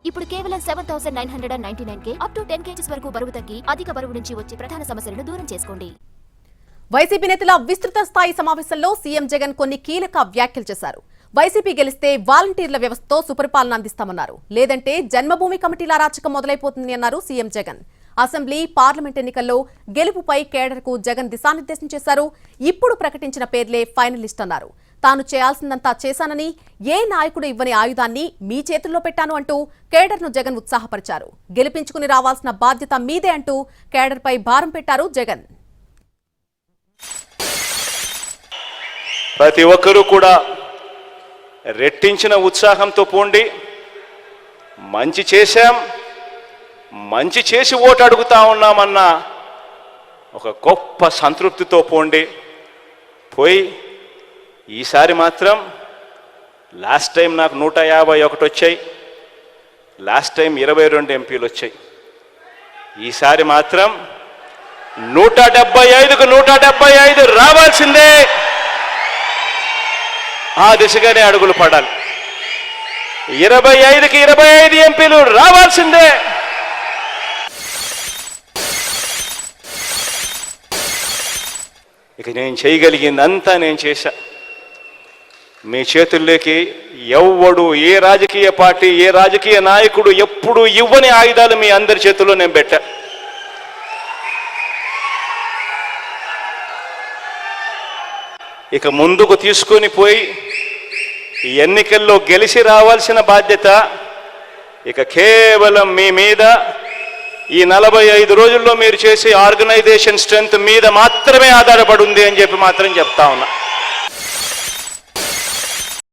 ఇప్పుడు కేవలం 7,999 up to 10 kgs వరకు బరువు తగ్గి అధిక బరువు నుంచి వచ్చే ప్రధాన సమస్యలను దూరం చేసుకోండి. వైసీపీ నేతల విస్తృత స్థాయి సమావేశంలో సీఎం జగన్ కొన్ని కీలక వ్యాఖ్యలు చేశారు. వైసీపీ గెలిస్తే వాలంటీర్ల వ్యవస్థతో సుపరిపాలన అందిస్తామన్నారు. లేదంటే జన్మభూమి కమిటీల అరాచకం మొదలైపోతుంది అన్నారు సీఎం జగన్. అసెంబ్లీ, పార్లమెంట్ ఎన్నికల్లో గెలుపుపై కేడర్కు జగన్ దిశానిర్దేశం చేశారు. ఇప్పుడు ప్రకటించిన పేర్లే ఫైనలిస్ట్ అన్నారు. తాను చేయాల్సిందంతా చేశానని, ఏ నాయకుడు ఇవ్వని ఆయుధాన్ని మీ చేతుల్లో పెట్టాను అంటూ కేడర్ను జగన్ ఉత్సాహపరిచారు. గెలిపించుకుని రావాల్సిన బాధ్యత మీదే అంటూ కేడర్పై భారం పెట్టారు జగన్. ప్రతి ఒక్కరూ కూడా రెట్టించిన ఉత్సాహంతో పోండి. మంచి చేశాం, మంచి చేసి ఓటు అడుగుతా ఉన్నామన్న ఒక గొప్ప సంతృప్తితో పోండి. పోయి ఈసారి మాత్రం లాస్ట్ టైం నాకు 151 వచ్చాయి, లాస్ట్ టైం 22 ఎంపీలు వచ్చాయి. ఈసారి మాత్రం 175కు 175 రావాల్సిందే. ఆ దిశగానే అడుగులు పడాలి. 25కి 25 ఎంపీలు రావాల్సిందే. ఇక నేను చేయగలిగిందంతా నేను చేశా. మీ చేతుల్లోకి ఎవ్వడు, ఏ రాజకీయ పార్టీ, ఏ రాజకీయ నాయకుడు ఎప్పుడు ఇవ్వని ఆయుధాలు మీ అందరి చేతుల్లో నేను పెట్టా. ఇక ముందుకు తీసుకొని పోయి ఈ ఎన్నికల్లో గెలిచి రావాల్సిన బాధ్యత ఇక కేవలం మీ మీద, ఈ 45 రోజుల్లో మీరు చేసే ఆర్గనైజేషన్ స్ట్రెంగ్త్ మీద మాత్రమే ఆధారపడి ఉంది అని చెప్పి మాత్రం చెప్తా ఉన్నా.